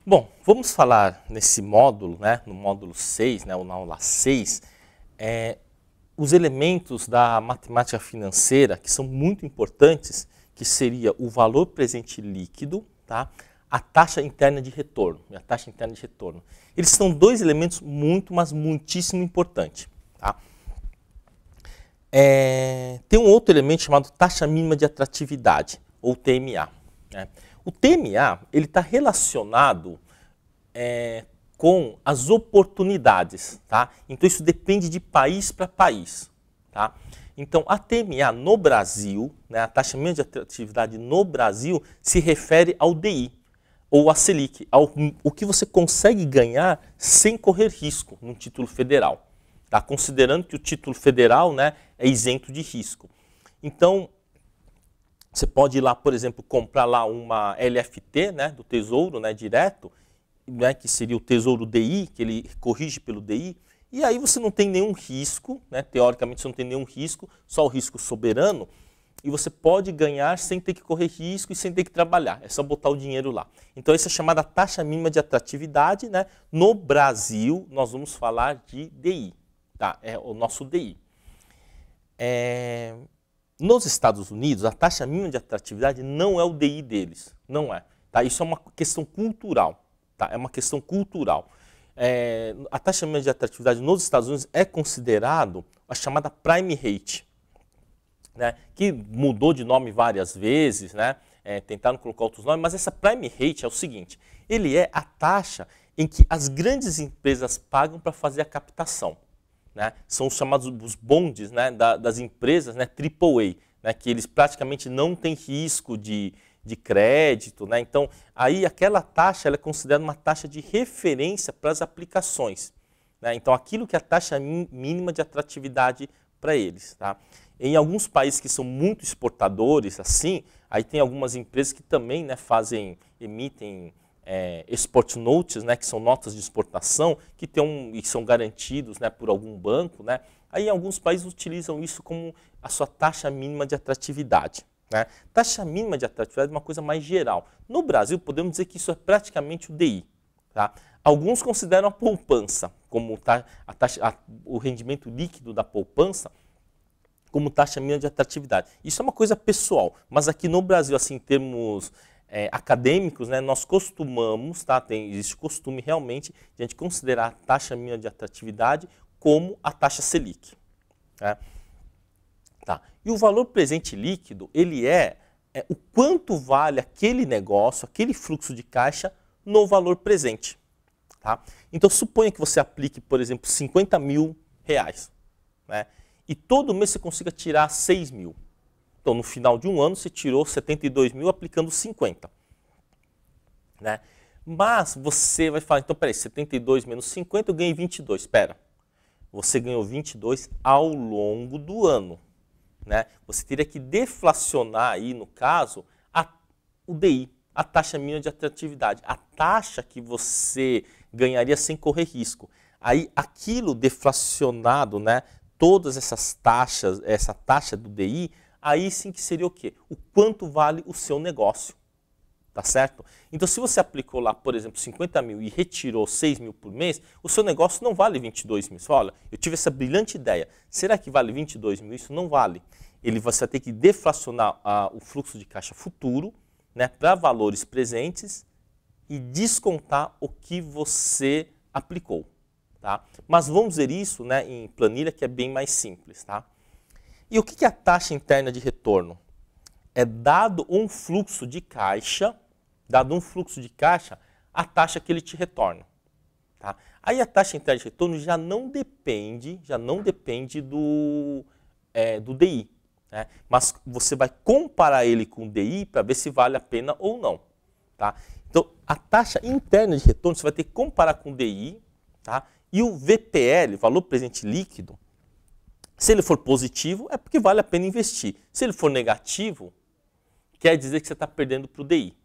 Bom, vamos falar nesse módulo, né, no módulo 6, né, ou na aula 6, os elementos da matemática financeira que são muito importantes, que seria o valor presente líquido, tá? A taxa interna de retorno, a taxa interna de retorno. Eles são dois elementos muito, mas muitíssimo importantes. Tá? Tem um outro elemento chamado taxa mínima de atratividade, ou TMA. Né? O TMA está relacionado com as oportunidades. Tá? Então isso depende de país para país. Tá? Então a TMA no Brasil, né, a taxa mínima de atratividade no Brasil, se refere ao DI, ou a Selic, o que você consegue ganhar sem correr risco num título federal. Tá? Considerando que o título federal, né, é isento de risco. Então, você pode ir lá, por exemplo, comprar lá uma LFT, né, do Tesouro, né, direto, né, que seria o Tesouro DI, que ele corrige pelo DI, e aí você não tem nenhum risco, né, teoricamente você não tem nenhum risco, só o risco soberano, e você pode ganhar sem ter que correr risco e sem ter que trabalhar, é só botar o dinheiro lá. Então essa é chamada taxa mínima de atratividade, né? No Brasil nós vamos falar de DI, tá? É o nosso DI. Nos Estados Unidos a taxa mínima de atratividade não é o DI deles, não é. Tá? Isso é uma questão cultural, tá? É uma questão cultural. A taxa mínima de atratividade nos Estados Unidos é considerado a chamada prime rate. Né, que mudou de nome várias vezes, né, tentaram colocar outros nomes, mas essa prime rate é o seguinte, ele é a taxa em que as grandes empresas pagam para fazer a captação. Né, são os chamados os bondes, né, das empresas, né, AAA, né, que eles praticamente não têm risco de crédito. Né, então, aí aquela taxa ela é considerada uma taxa de referência para as aplicações. Né, então, aquilo que é a taxa mínima de atratividade para eles. Tá? Em alguns países que são muito exportadores, assim, aí tem algumas empresas que também, né, emitem export notes, né, que são notas de exportação, que e são garantidos, né, por algum banco. Né? Aí alguns países utilizam isso como a sua taxa mínima de atratividade. Né? Taxa mínima de atratividade é uma coisa mais geral. No Brasil, podemos dizer que isso é praticamente o DI. Tá? Alguns consideram a poupança, como o rendimento líquido da poupança, como taxa mínima de atratividade. Isso é uma coisa pessoal, mas aqui no Brasil, assim, em termos acadêmicos, né, nós costumamos, tá, existe costume realmente de a gente considerar a taxa mínima de atratividade como a taxa Selic. Né? Tá. E o valor presente líquido, ele é o quanto vale aquele negócio, aquele fluxo de caixa no valor presente. Tá? Então suponha que você aplique, por exemplo, 50 mil reais. Né? E todo mês você consiga tirar 6 mil. Então, no final de um ano, você tirou 72 mil aplicando 50. Né? Mas você vai falar, então, peraí, 72 menos 50, eu ganhei 22. Espera, você ganhou 22 ao longo do ano. Né? Você teria que deflacionar aí, no caso, o DI, a taxa mínima de atratividade, a taxa que você ganharia sem correr risco. Aí, aquilo deflacionado, né? Todas essas taxas, essa taxa do DI, aí sim que seria o quê? O quanto vale o seu negócio, tá certo? Então, se você aplicou lá, por exemplo, 50 mil e retirou 6 mil por mês, o seu negócio não vale 22 mil. Você fala, olha, eu tive essa brilhante ideia, será que vale 22 mil? Isso não vale. Você vai ter que deflacionar o fluxo de caixa futuro, né, para valores presentes e descontar o que você aplicou. Tá? Mas vamos ver isso, né, em planilha, que é bem mais simples. Tá? E o que é a taxa interna de retorno? É dado um fluxo de caixa, a taxa que ele te retorna. Tá? Aí a taxa interna de retorno já não depende do DI. Né? Mas você vai comparar ele com o DI para ver se vale a pena ou não. Tá? Então, a taxa interna de retorno você vai ter que comparar com o DI, tá? E o VPL, valor presente líquido, se ele for positivo, é porque vale a pena investir. Se ele for negativo, quer dizer que você está perdendo para o DI.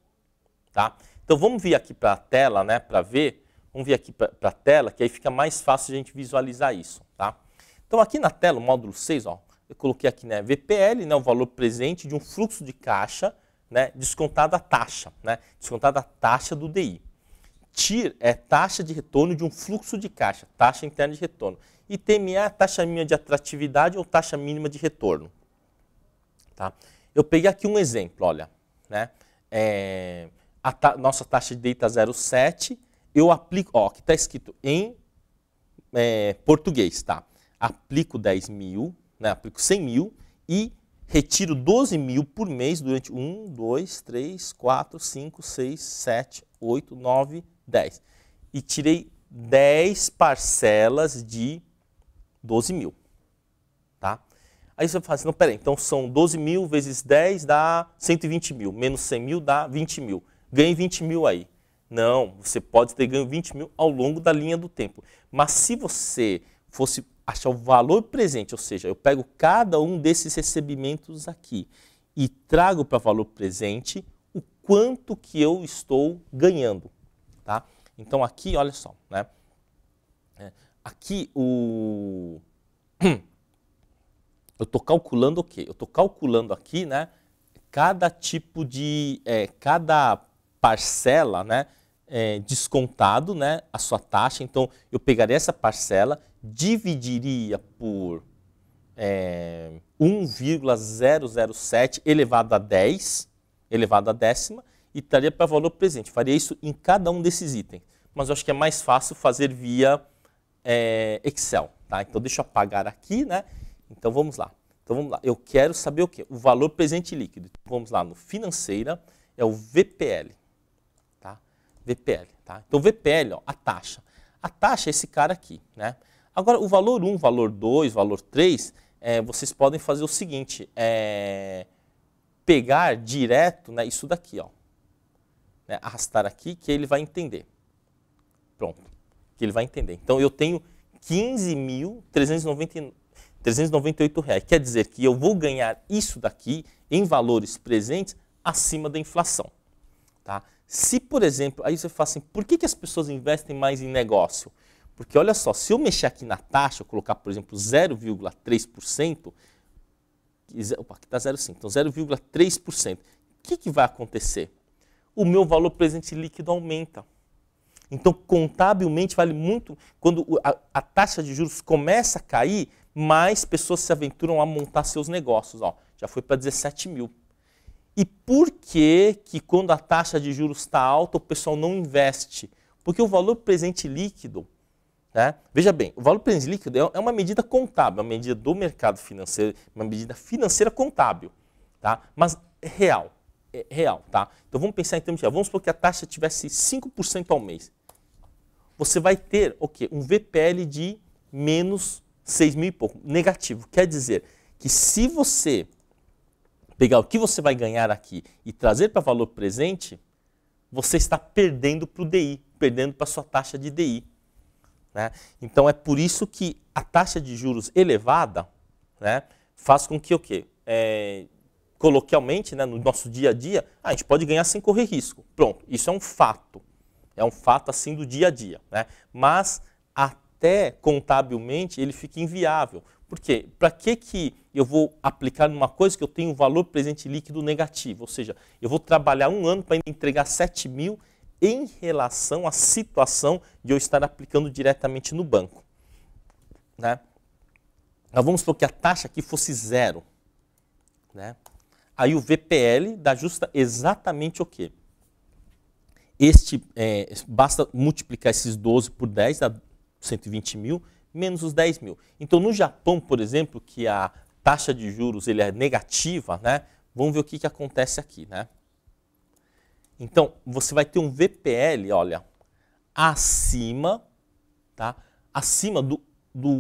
Tá? Então vamos vir aqui para a tela, né, para ver. Vamos vir aqui para a tela, que aí fica mais fácil a gente visualizar isso. Tá? Então aqui na tela, o módulo 6, ó, eu coloquei aqui, né, VPL, né, o valor presente de um fluxo de caixa, né, descontada a taxa, né, descontada a taxa do DI. TIR é taxa de retorno de um fluxo de caixa, taxa interna de retorno. E TMA é taxa mínima de atratividade ou taxa mínima de retorno. Tá? Eu peguei aqui um exemplo, olha, né? Nossa taxa de DI está 0,7, eu aplico, ó, aqui está escrito em português, tá? Aplico 10 mil, né? Aplico 100 mil e retiro 12 mil por mês durante 1, 2, 3, 4, 5, 6, 7, 8, 9, 10. E tirei 10 parcelas de 12 mil, tá? Aí você fala assim, não, peraí, então são 12 mil vezes 10 dá 120 mil, menos 100 mil dá 20 mil. Ganhei 20 mil aí. Não, você pode ter ganho 20 mil ao longo da linha do tempo. Mas se você fosse achar o valor presente, ou seja, eu pego cada um desses recebimentos aqui e trago para valor presente o quanto que eu estou ganhando, tá? Então aqui, olha só, né? Aqui eu estou calculando o quê? Eu estou calculando aqui, né? Cada tipo de, cada parcela, né? Descontado, né? A sua taxa. Então eu pegaria essa parcela, dividiria por 1,007 elevado a 10, elevado a décima, e estaria para valor presente. Faria isso em cada um desses itens. Mas eu acho que é mais fácil fazer via Excel, tá? Então deixa eu apagar aqui, né? Então vamos lá. Eu quero saber o quê? O valor presente líquido. Então, vamos lá no financeira, é o VPL, tá? VPL, tá? Então VPL, ó, a taxa. A taxa é esse cara aqui, né? Agora o valor 1, valor 2, valor 3, vocês podem fazer o seguinte, pegar direto, né, isso daqui, ó, né, arrastar aqui que ele vai entender. Pronto, que ele vai entender. Então eu tenho 15.398 reais. Quer dizer que eu vou ganhar isso daqui em valores presentes acima da inflação. Tá? Se, por exemplo, aí você fala assim, por que as pessoas investem mais em negócio? Porque olha só, se eu mexer aqui na taxa, eu colocar, por exemplo, 0,3%, opa, aqui está 0,5%, então 0,3%, o que vai acontecer? O meu valor presente líquido aumenta. Então, contabilmente, vale muito, quando a taxa de juros começa a cair, mais pessoas se aventuram a montar seus negócios. Ó, já foi para 17 mil. E por que quando a taxa de juros está alta, o pessoal não investe? Porque o valor presente líquido, né? Veja bem, o valor presente líquido é uma medida contábil, uma medida do mercado financeiro, uma medida financeira contábil, tá? Mas é real. É real, tá? Então vamos pensar em termos de real. Vamos supor que a taxa tivesse 5% ao mês. Você vai ter o quê? Um VPL de menos 6 mil e pouco, negativo. Quer dizer que se você pegar o que você vai ganhar aqui e trazer para valor presente, você está perdendo para o DI, perdendo para a sua taxa de DI. Né? Então é por isso que a taxa de juros elevada, né, faz com que o quê? Coloquialmente, né, no nosso dia a dia, a gente pode ganhar sem correr risco. Pronto, isso é um fato. É um fato assim do dia a dia. Né? Mas até contabilmente ele fica inviável. Por quê? Para que eu vou aplicar numa coisa que eu tenho um valor presente líquido negativo? Ou seja, eu vou trabalhar um ano para entregar 7 mil em relação à situação de eu estar aplicando diretamente no banco. Né? Nós vamos supor que a taxa aqui fosse 0. Né? Aí o VPL dá justa exatamente o quê? Basta multiplicar esses 12 por 10, dá 120 mil, menos os 10 mil. Então, no Japão, por exemplo, que a taxa de juros ele é negativa, né? Vamos ver o que acontece aqui. Né? Então, você vai ter um VPL, olha, acima, tá? Acima do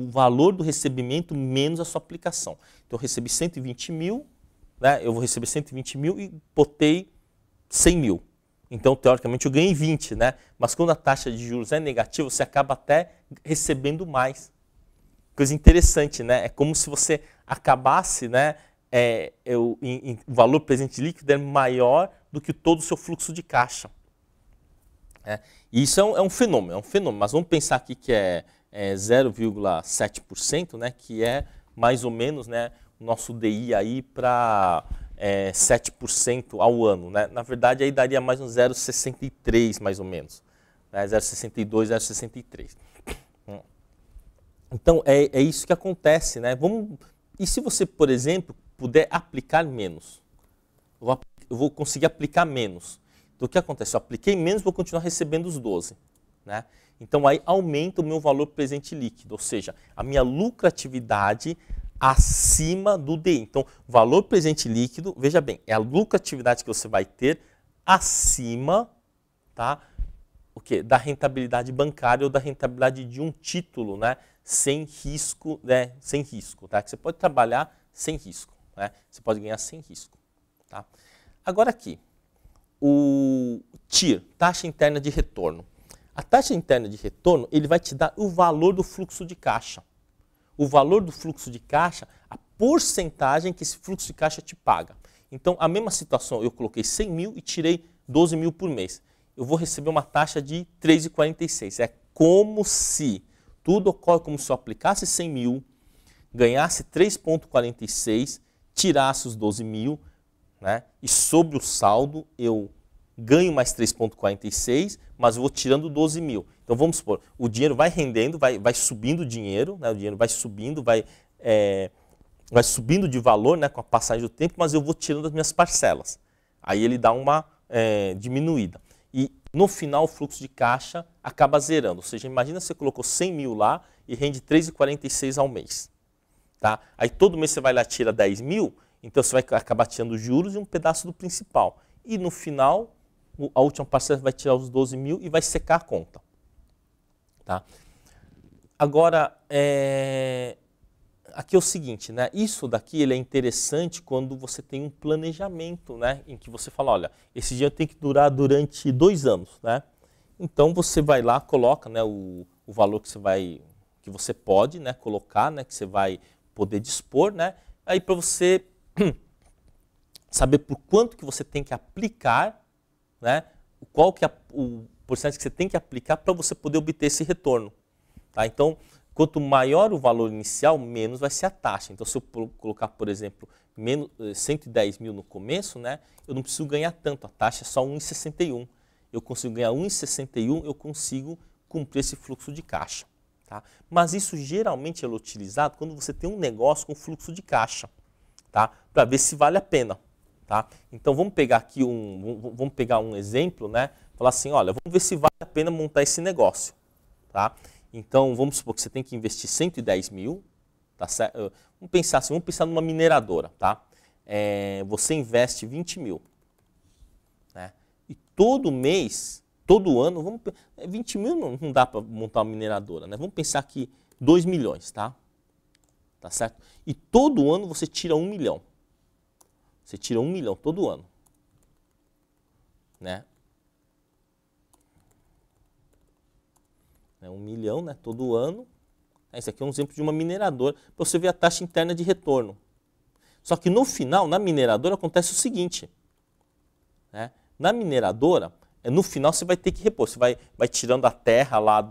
valor do recebimento menos a sua aplicação. Então, eu recebi 120 mil, né? Eu vou receber 120 mil e botei 100 mil. Então, teoricamente, eu ganhei 20, né? Mas quando a taxa de juros é negativa, você acaba até recebendo mais. Coisa interessante, né? É como se você acabasse, né? O valor presente líquido é maior do que todo o seu fluxo de caixa. E isso é um fenômeno, Mas vamos pensar aqui que é 0,7%, né? Que é mais ou menos, né, o nosso DI aí para 7% ao ano. Né? Na verdade, aí daria mais um 0,63 mais ou menos. né? 0,62, 0,63. Então, é isso que acontece, né? E se você, por exemplo, puder aplicar menos? Eu vou conseguir aplicar menos. Então, o que acontece? Eu apliquei menos, vou continuar recebendo os 12. Né? Então, aí aumenta o meu valor presente líquido, ou seja, a minha lucratividade acima do DI. Então, valor presente líquido, veja bem, é a lucratividade que você vai ter acima, tá? O quê? Da rentabilidade bancária ou da rentabilidade de um título, né? Sem risco, né? Sem risco, tá? Que você pode trabalhar sem risco, né? Você pode ganhar sem risco, tá? Agora aqui, o TIR, taxa interna de retorno. A taxa interna de retorno, ele vai te dar o valor do fluxo de caixa. O valor do fluxo de caixa, a porcentagem que esse fluxo de caixa te paga. Então, a mesma situação, eu coloquei 100 mil e tirei 12 mil por mês. Eu vou receber uma taxa de 3,46. É como se, tudo ocorre como se eu aplicasse 100 mil, ganhasse 3,46, tirasse os 12 mil, né? E sobre o saldo eu ganho mais 3,46, mas eu vou tirando 12 mil. Então vamos supor, o dinheiro vai rendendo, vai subindo o dinheiro, né? O dinheiro vai subindo, vai subindo de valor, né, com a passagem do tempo, mas eu vou tirando as minhas parcelas. Aí ele dá uma diminuída. E no final o fluxo de caixa acaba zerando. Ou seja, imagina você colocou 100 mil lá e rende 3,46 ao mês. Tá? Aí todo mês você vai lá e tira 10 mil, então você vai acabar tirando juros e um pedaço do principal. E no final, a última parcela vai tirar os 12 mil e vai secar a conta. Tá? Agora, aqui é o seguinte, né? Isso daqui ele é interessante quando você tem um planejamento, né? Em que você fala, olha, esse dinheiro tem que durar durante 2 anos, né? Então você vai lá, coloca, né, o valor que você pode, né, colocar, né, que você vai poder dispor, né? Aí para você saber por quanto que você tem que aplicar, né? Qual que é o porcentagem que você tem que aplicar para você poder obter esse retorno. Tá? Então, quanto maior o valor inicial, menos vai ser a taxa. Então, se eu colocar, por exemplo, 110 mil no começo, né, eu não preciso ganhar tanto, a taxa é só 1,61. Eu consigo ganhar 1,61, eu consigo cumprir esse fluxo de caixa. Tá? Mas isso geralmente é utilizado quando você tem um negócio com fluxo de caixa, tá? Para ver se vale a pena. Tá? Então vamos pegar aqui um exemplo, né? Falar assim, olha, vamos ver se vale a pena montar esse negócio. Tá? Então vamos supor que você tem que investir 110 mil. Tá certo? Vamos pensar assim, vamos pensar numa mineradora. Tá? Você investe 20 mil. Né? E todo mês, todo ano, 20 mil não dá para montar uma mineradora. Né? Vamos pensar aqui 2 milhões. Tá certo? E todo ano você tira 1 milhão. Você tira 1 milhão todo ano. Né? 1 milhão, né, todo ano. Esse aqui é um exemplo de uma mineradora, para você ver a taxa interna de retorno. Só que no final, na mineradora, acontece o seguinte. Né? Na mineradora, no final você vai ter que repor. Você vai tirando a terra lá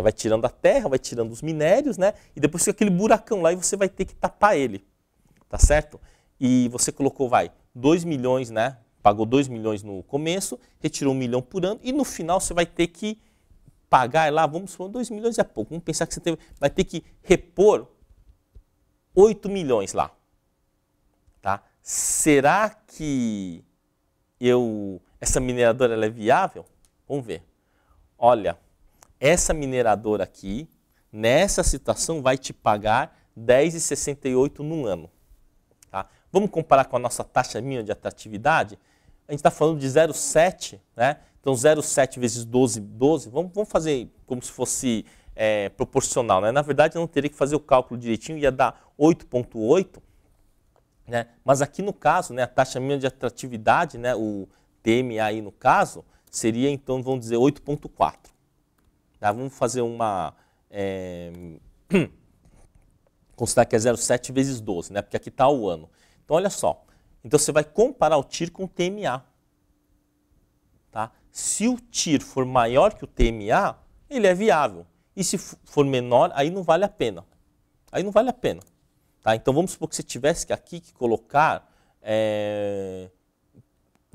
vai tirando a terra, vai tirando os minérios, né? E depois fica aquele buracão lá e você vai ter que tapar ele. Tá certo? E você colocou, 2 milhões, né? Pagou 2 milhões no começo, retirou 1 milhão por ano e no final você vai ter que pagar lá, vamos supor, 2 milhões é pouco. Vamos pensar que você vai ter que repor 8 milhões lá. Tá? Será que essa mineradora ela é viável? Vamos ver. Olha, essa mineradora aqui, nessa situação, vai te pagar 10,68 num ano. Tá? Vamos comparar com a nossa taxa mínima de atratividade? A gente está falando de 0,7, né? Então 0,7 vezes 12, vamos fazer como se fosse proporcional. Né? Na verdade, eu não teria que fazer o cálculo direitinho, ia dar 8,8. Né? Mas aqui no caso, né, a taxa mínima de atratividade, né, o TMA aí no caso, seria então, vamos dizer, 8,4. Tá? Vamos fazer uma... considerar que é 0,7 vezes 12, né? Porque aqui está o ano. Então, olha só. Então, você vai comparar o TIR com o TMA. Tá? Se o TIR for maior que o TMA, ele é viável. E se for menor, aí não vale a pena. Aí não vale a pena. Tá? Então, vamos supor que você tivesse aqui que colocar,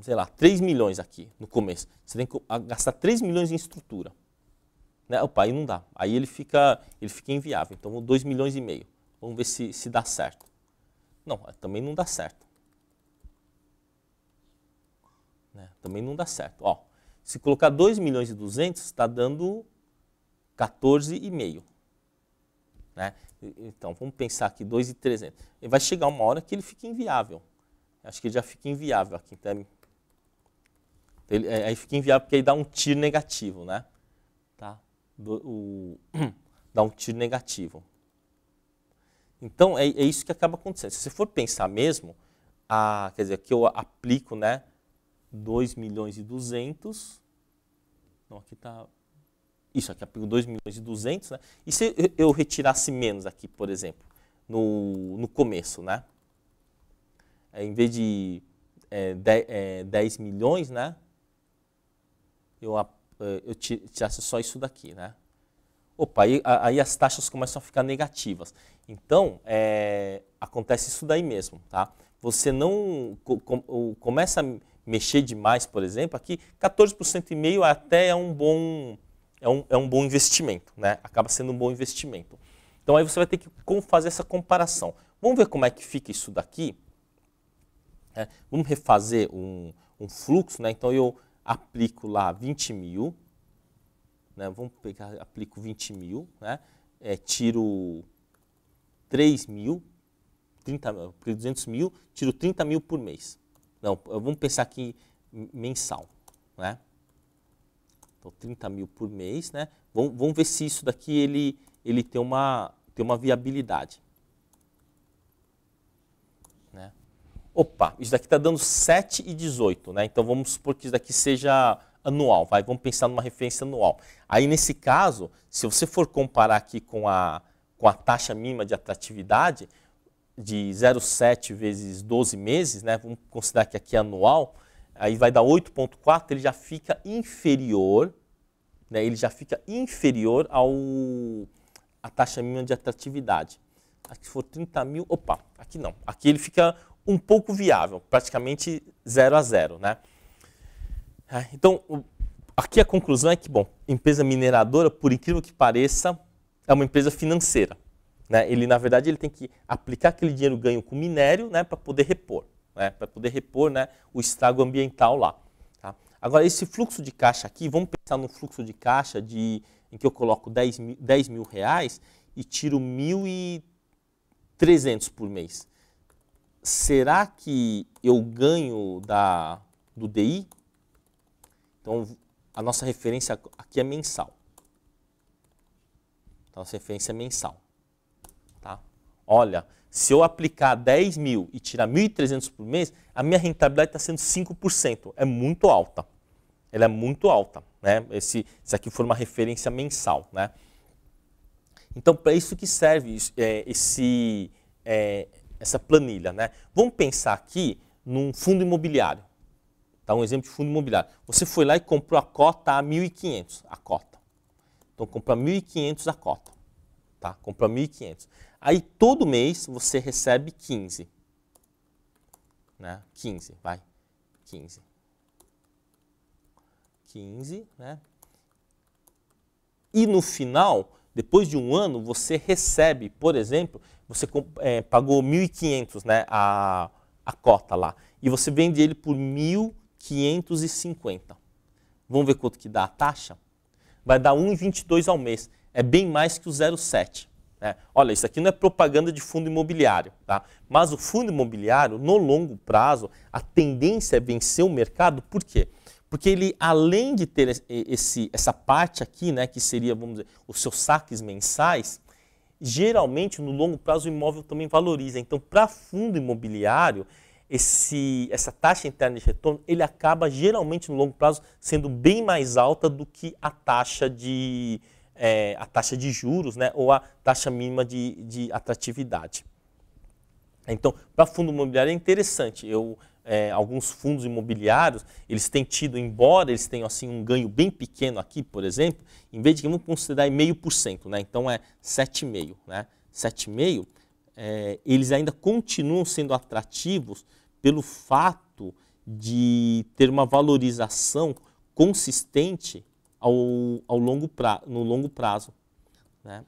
sei lá, 3 milhões aqui no começo. Você tem que gastar 3 milhões em estrutura. Né? Opa, aí não dá. Aí ele fica inviável. Então, 2 milhões e meio. Vamos ver se dá certo. Não, também não dá certo. Né? Também não dá certo. Ó, se colocar 2 milhões e 200, está dando 14,5. Né? Então, vamos pensar aqui, 2.300. Vai chegar uma hora que ele fica inviável. Acho que ele já fica inviável aqui. Então, aí fica inviável porque aí dá um tiro negativo, né? Tá? Dá um tiro negativo. Então, é isso que acaba acontecendo. Se você for pensar mesmo, quer dizer, aqui eu aplico, né, 2 milhões e 200. Não, aqui está... Isso, aqui aplico 2 milhões e 200, né? E se eu retirasse menos aqui, por exemplo, no começo, né? Em vez de 10 milhões, né? Eu tirasse só isso daqui, né? Opa, aí as taxas começam a ficar negativas. Então, acontece isso daí mesmo, tá? Você não começa a mexer demais, por exemplo, aqui 14,5% até é um bom investimento, né? Acaba sendo um bom investimento. Então aí você vai ter que fazer essa comparação. Vamos ver como é que fica isso daqui? Vamos refazer um fluxo, né? Então eu aplico lá 20 mil, né? Vamos pegar, aplico 20 mil, né? Tiro 3 mil, 200 mil, tiro 30 mil por mês. Não, vamos pensar aqui mensal, né? Então, 30 mil por mês, né? Vamos ver se isso daqui ele tem uma viabilidade. Né? Opa, isso daqui está dando 7,18, né? Então vamos supor que isso daqui seja anual, vamos pensar numa referência anual. Aí nesse caso, se você for comparar aqui com a taxa mínima de atratividade, de 0,7 vezes 12 meses, né? Vamos considerar que aqui é anual, aí vai dar 8,4, ele já fica inferior, né? Ele já fica inferior à taxa mínima de atratividade. Aqui se for 30 mil, opa, aqui não. Aqui ele fica um pouco viável, praticamente 0 a 0, né? Então, aqui a conclusão é que, bom, empresa mineradora, por incrível que pareça, é uma empresa financeira. Né? Na verdade, ele tem que aplicar aquele dinheiro ganho com minério, né, para poder repor. Né, para poder repor, né, o estrago ambiental lá. Tá? Agora, esse fluxo de caixa aqui, vamos pensar no fluxo de caixa em que eu coloco 10 mil reais e tiro 1.300 por mês. Será que eu ganho do DI? Então, a nossa referência aqui é mensal. Então, a nossa referência é mensal. Tá? Olha, se eu aplicar 10 mil e tirar 1.300 por mês, a minha rentabilidade está sendo 5%. É muito alta. Ela é muito alta. Né? Se aqui for uma referência mensal. Né? Então, para isso que serve essa planilha. Né? Vamos pensar aqui num fundo imobiliário. Tá? Um exemplo de fundo imobiliário. Você foi lá e comprou a cota a 1.500. A cota. Então, compra 1.500 a cota. Tá? Compra 1.500. Aí, todo mês, você recebe 15. Né? 15, vai. 15. 15, né? E no final, depois de um ano, você recebe, por exemplo, você pagou 1.500, né, a cota lá. E você vende ele por 1.550. Vamos ver quanto que dá a taxa? Vai dar 1,22 ao mês. É bem mais que o 0,7. Né? Olha, isso aqui não é propaganda de fundo imobiliário. Tá? Mas o fundo imobiliário, no longo prazo, a tendência é vencer o mercado. Por quê? Porque ele, além de ter essa parte aqui, né, que seria, vamos dizer, os seus saques mensais, geralmente, no longo prazo, o imóvel também valoriza. Então, para fundo imobiliário, essa taxa interna de retorno, ele acaba, geralmente, no longo prazo, sendo bem mais alta do que a taxa de juros, né, ou a taxa mínima de atratividade. Então, para fundo imobiliário é interessante. Alguns fundos imobiliários, eles têm tido, embora eles tenham assim, um ganho bem pequeno aqui, por exemplo, em vez de, vamos considerar 0,5%, né? Então é 7,5%. Né? 7,5%, eles ainda continuam sendo atrativos pelo fato de ter uma valorização consistente no longo prazo, né?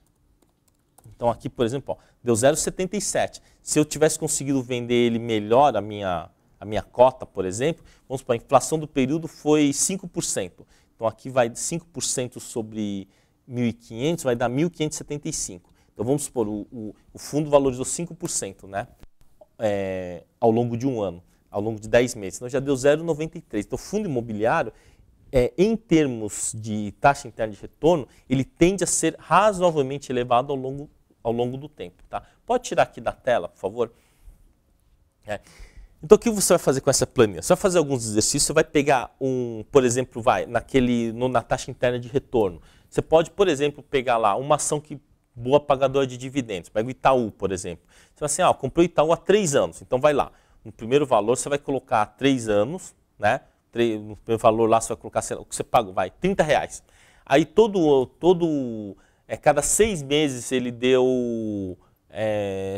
Então aqui, por exemplo, ó, deu 0,77. Se eu tivesse conseguido vender ele melhor, a minha cota, por exemplo, vamos supor, a inflação do período foi 5%. Então aqui vai 5% sobre 1.500, vai dar 1.575. Então vamos supor, o fundo valorizou 5%, né? Ao longo de um ano, ao longo de 10 meses. Então já deu 0,93. Então o fundo imobiliário, em termos de taxa interna de retorno, ele tende a ser razoavelmente elevado ao longo do tempo. Tá? Pode tirar aqui da tela, por favor? Então o que você vai fazer com essa planilha? Você vai fazer alguns exercícios, você vai pegar por exemplo, na taxa interna de retorno. Você pode, por exemplo, pegar lá uma ação boa pagadora de dividendos. Pega o Itaú, por exemplo. Você vai assim, comprou o Itaú há 3 anos. Então vai lá. No primeiro valor você vai colocar 3 anos, né? No primeiro valor lá você vai colocar, sei lá, o que você paga, vai, R$30. Aí cada 6 meses ele deu,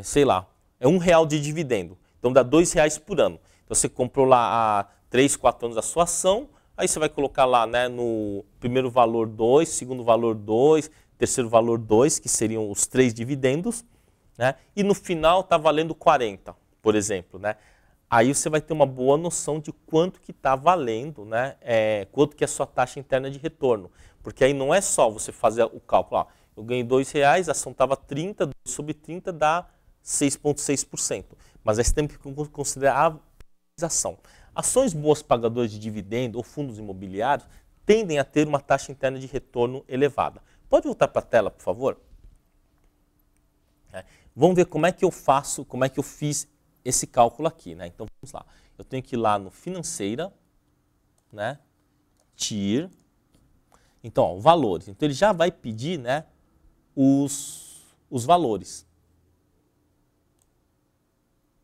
sei lá, R$1 de dividendo. Então dá R$2 por ano. Então você comprou lá há 3, 4 anos a sua ação, aí você vai colocar lá, né, no primeiro valor 2, segundo valor 2, terceiro valor 2, que seriam os 3 dividendos, né? E no final está valendo 40, por exemplo, né? Aí você vai ter uma boa noção de quanto que está valendo, né? Quanto que é a sua taxa interna de retorno. Porque aí não é só você fazer o cálculo, eu ganhei R$2, a ação estava 30, 2 sobre 30 dá 6,6%. Mas aí você tem que considerar a valorização. Ações boas pagadoras de dividendo ou fundos imobiliários tendem a ter uma taxa interna de retorno elevada. Pode voltar para a tela, por favor? Vamos ver como é que eu fiz esse cálculo aqui, né? Então vamos lá. Eu tenho que ir lá no Financeira, né? TIR. Então, ó, valores. Então ele já vai pedir, né, os valores.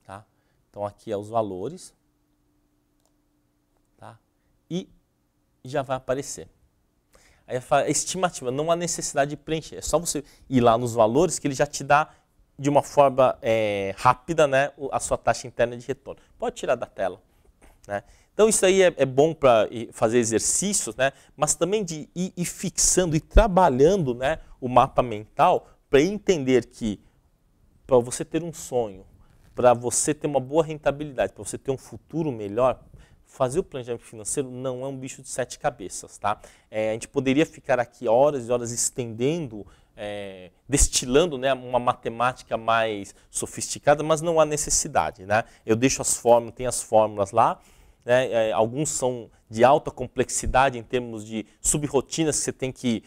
Tá? Então aqui é os valores. Tá? E já vai aparecer. Aí a estimativa, não há necessidade de preencher. É só você ir lá nos valores que ele já te dá de uma forma rápida, né, a sua taxa interna de retorno. Pode tirar da tela. Né? Então isso aí é bom para fazer exercícios, né, mas também de ir fixando e trabalhando, né, o mapa mental para entender que para você ter um sonho, para você ter uma boa rentabilidade, para você ter um futuro melhor, fazer o planejamento financeiro não é um bicho de 7 cabeças. Tá? A gente poderia ficar aqui horas e horas estendendo, destilando, né, uma matemática mais sofisticada, mas não há necessidade. Né? Eu deixo as fórmulas, tem as fórmulas lá, né? Alguns são de alta complexidade em termos de subrotinas, que você tem que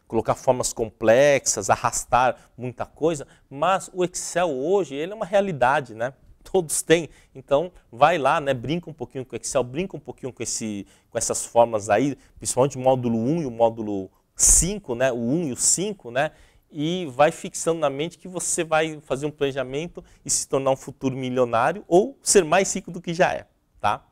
colocar fórmulas complexas, arrastar muita coisa, mas o Excel hoje ele é uma realidade, né? Todos têm, então vai lá, né, brinca um pouquinho com o Excel, brinca um pouquinho com essas fórmulas aí, principalmente o módulo 1 e o módulo 5, né, o 1 e o 5, né, e vai fixando na mente que você vai fazer um planejamento e se tornar um futuro milionário ou ser mais rico do que já é, tá?